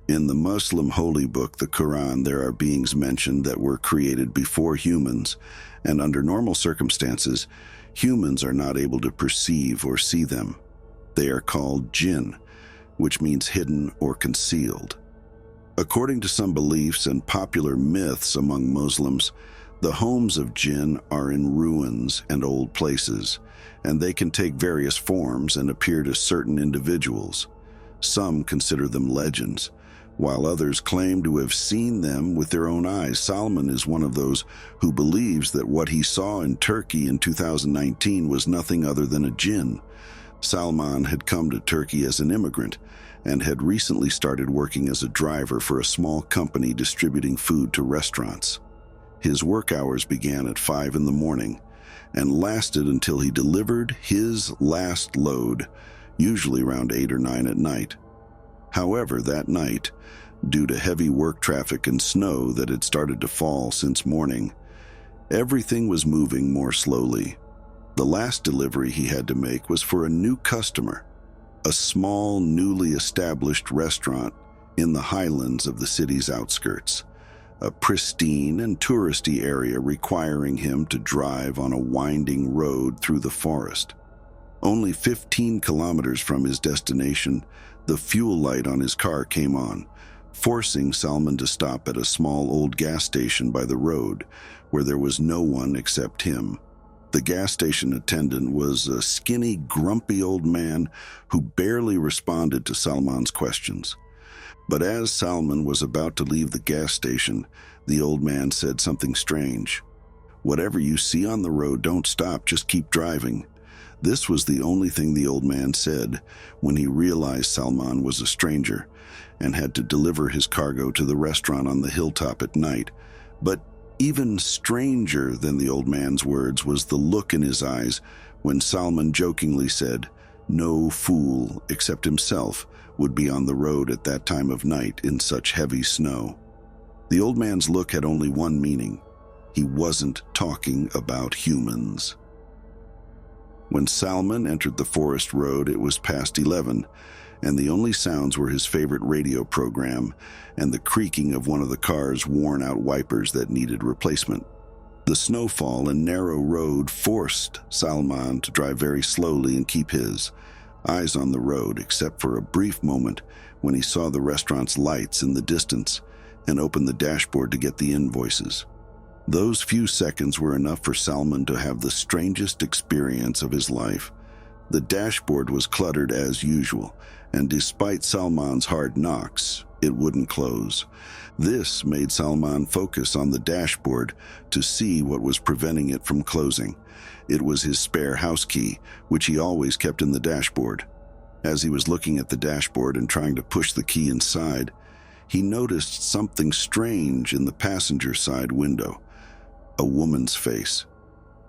In the Muslim holy book, the Quran, there are beings mentioned that were created before humans, and under normal circumstances, humans are not able to perceive or see them. They are called jinn, which means hidden or concealed. According to some beliefs and popular myths among Muslims, the homes of jinn are in ruins and old places, and they can take various forms and appear to certain individuals. Some consider them legends, while others claim to have seen them with their own eyes. Salman is one of those who believes that what he saw in Turkey in 2019 was nothing other than a jinn. Salman had come to Turkey as an immigrant and had recently started working as a driver for a small company distributing food to restaurants. His work hours began at 5 in the morning and lasted until he delivered his last load, usually around 8 or 9 at night. However, that night, due to heavy work traffic and snow that had started to fall since morning, everything was moving more slowly. The last delivery he had to make was for a new customer, a small, newly established restaurant in the highlands of the city's outskirts, a pristine and touristy area requiring him to drive on a winding road through the forest. Only 15 kilometers from his destination, the fuel light on his car came on, forcing Salman to stop at a small old gas station by the road where there was no one except him. The gas station attendant was a skinny, grumpy old man who barely responded to Salman's questions. But as Salman was about to leave the gas station, the old man said something strange. "Whatever you see on the road, don't stop, just keep driving." This was the only thing the old man said when he realized Salman was a stranger and had to deliver his cargo to the restaurant on the hilltop at night. But even stranger than the old man's words was the look in his eyes when Salman jokingly said, "No fool except himself would be on the road at that time of night in such heavy snow." The old man's look had only one meaning. He wasn't talking about humans. When Salman entered the forest road, it was past 11, and the only sounds were his favorite radio program and the creaking of one of the car's worn-out wipers that needed replacement. The snowfall and narrow road forced Salman to drive very slowly and keep his eyes on the road, except for a brief moment when he saw the restaurant's lights in the distance and opened the dashboard to get the invoices. Those few seconds were enough for Salman to have the strangest experience of his life. The dashboard was cluttered as usual, and despite Salman's hard knocks, it wouldn't close. This made Salman focus on the dashboard to see what was preventing it from closing. It was his spare house key, which he always kept in the dashboard. As he was looking at the dashboard and trying to push the key inside, he noticed something strange in the passenger side window. A woman's face.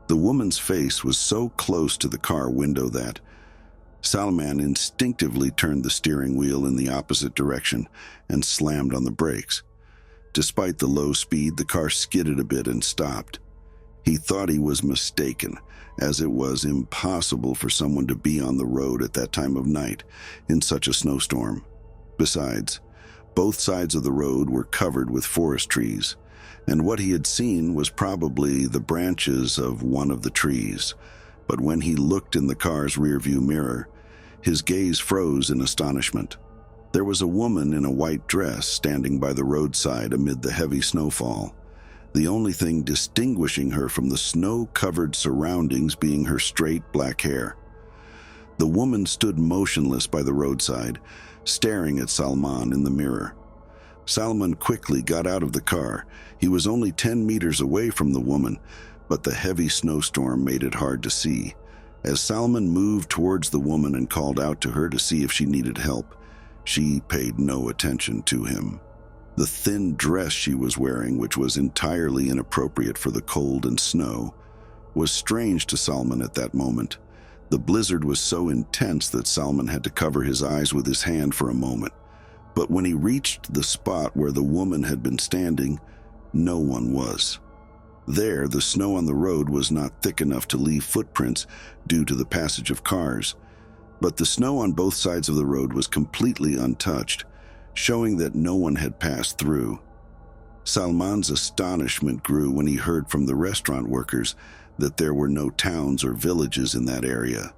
The woman's face was so close to the car window that Salman instinctively turned the steering wheel in the opposite direction and slammed on the brakes. Despite the low speed, the car skidded a bit and stopped. He thought he was mistaken, as it was impossible for someone to be on the road at that time of night in such a snowstorm. Besides, both sides of the road were covered with forest trees, and what he had seen was probably the branches of one of the trees. But when he looked in the car's rearview mirror, his gaze froze in astonishment. There was a woman in a white dress standing by the roadside amid the heavy snowfall, the only thing distinguishing her from the snow-covered surroundings being her straight black hair. The woman stood motionless by the roadside, staring at Salman in the mirror. Salman quickly got out of the car. He was only 10 meters away from the woman, but the heavy snowstorm made it hard to see. As Salman moved towards the woman and called out to her to see if she needed help, she paid no attention to him. The thin dress she was wearing, which was entirely inappropriate for the cold and snow, was strange to Salman at that moment. The blizzard was so intense that Salman had to cover his eyes with his hand for a moment. But when he reached the spot where the woman had been standing, no one was. There, the snow on the road was not thick enough to leave footprints due to the passage of cars, but the snow on both sides of the road was completely untouched, showing that no one had passed through. Salman's astonishment grew when he heard from the restaurant workers that there were no towns or villages in that area.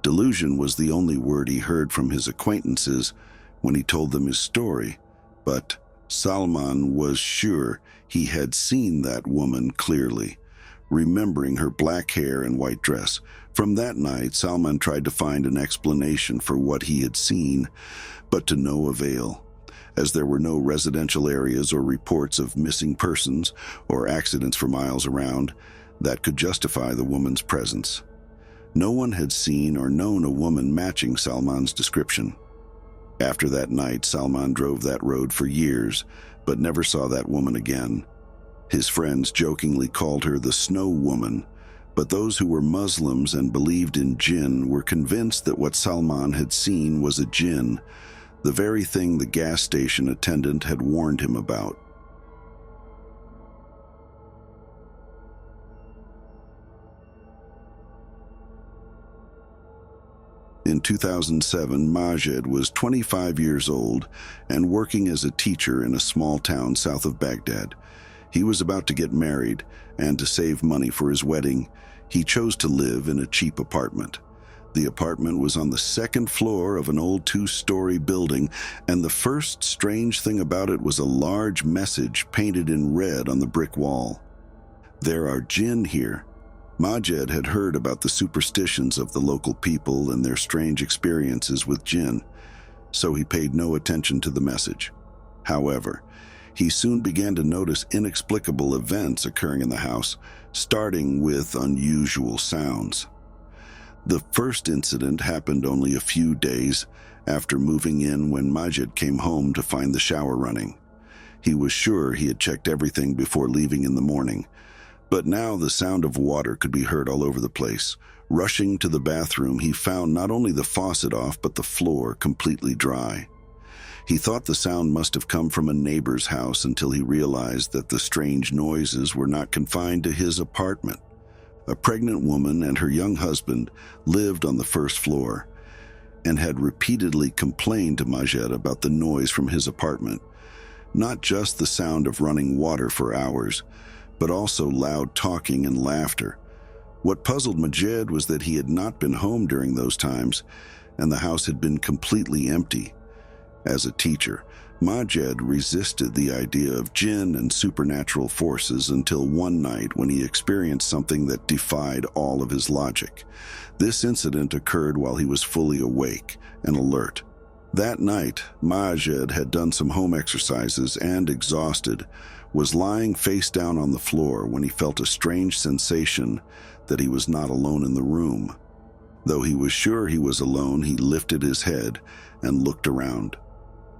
Delusion was the only word he heard from his acquaintances when he told them his story, but Salman was sure he had seen that woman clearly, remembering her black hair and white dress. From that night, Salman tried to find an explanation for what he had seen, but to no avail, as there were no residential areas or reports of missing persons or accidents for miles around that could justify the woman's presence. No one had seen or known a woman matching Salman's description. After that night, Salman drove that road for years, but never saw that woman again. His friends jokingly called her the Snow Woman, but those who were Muslims and believed in jinn were convinced that what Salman had seen was a jinn, the very thing the gas station attendant had warned him about. In 2007, Majed was 25 years old and working as a teacher in a small town south of Baghdad. He was about to get married, and to save money for his wedding, he chose to live in a cheap apartment. The apartment was on the second floor of an old 2-story building, and the first strange thing about it was a large message painted in red on the brick wall. "There are jinn here." Majed had heard about the superstitions of the local people and their strange experiences with jinn, so he paid no attention to the message. However, he soon began to notice inexplicable events occurring in the house, starting with unusual sounds. The first incident happened only a few days after moving in when Majed came home to find the shower running. He was sure he had checked everything before leaving in the morning, but now the sound of water could be heard all over the place. Rushing to the bathroom, he found not only the faucet off, but the floor completely dry. He thought the sound must have come from a neighbor's house until he realized that the strange noises were not confined to his apartment. A pregnant woman and her young husband lived on the first floor and had repeatedly complained to Majed about the noise from his apartment. Not just the sound of running water for hours, but also loud talking and laughter. What puzzled Majed was that he had not been home during those times, and the house had been completely empty. As a teacher, Majed resisted the idea of jinn and supernatural forces until one night when he experienced something that defied all of his logic. This incident occurred while he was fully awake and alert. That night, Majed had done some home exercises and, exhausted, was lying face down on the floor when he felt a strange sensation that he was not alone in the room. Though he was sure he was alone, he lifted his head and looked around.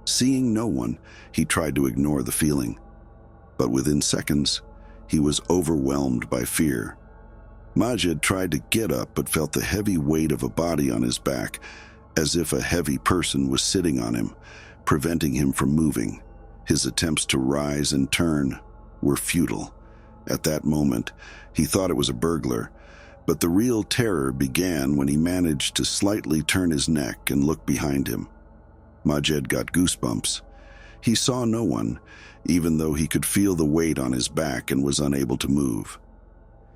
Seeing no one, he tried to ignore the feeling, but within seconds, he was overwhelmed by fear. Majed tried to get up but felt the heavy weight of a body on his back, as if a heavy person was sitting on him, preventing him from moving. His attempts to rise and turn were futile. At that moment, he thought it was a burglar, but the real terror began when he managed to slightly turn his neck and look behind him. Majed got goosebumps. He saw no one, even though he could feel the weight on his back and was unable to move.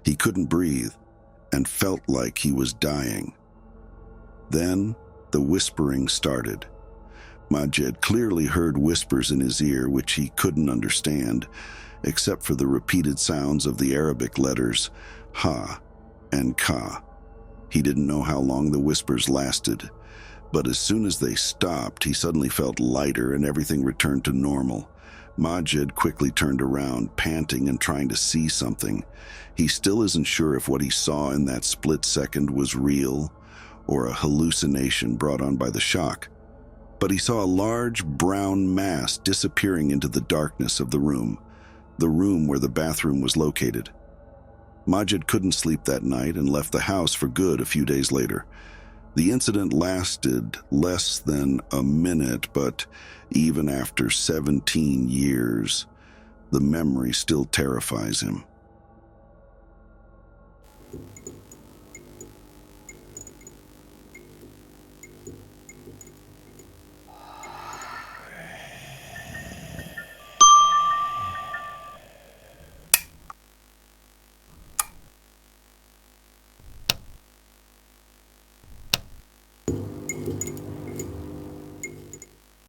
He couldn't breathe and felt like he was dying. Then the whispering started. Majed clearly heard whispers in his ear which he couldn't understand, except for the repeated sounds of the Arabic letters Ha and Ka. He didn't know how long the whispers lasted, but as soon as they stopped, he suddenly felt lighter and everything returned to normal. Majed quickly turned around, panting and trying to see something. He still isn't sure if what he saw in that split second was real or a hallucination brought on by the shock. But he saw a large brown mass disappearing into the darkness of the room where the bathroom was located. Majed couldn't sleep that night and left the house for good a few days later. The incident lasted less than a minute, but even after 17 years, the memory still terrifies him.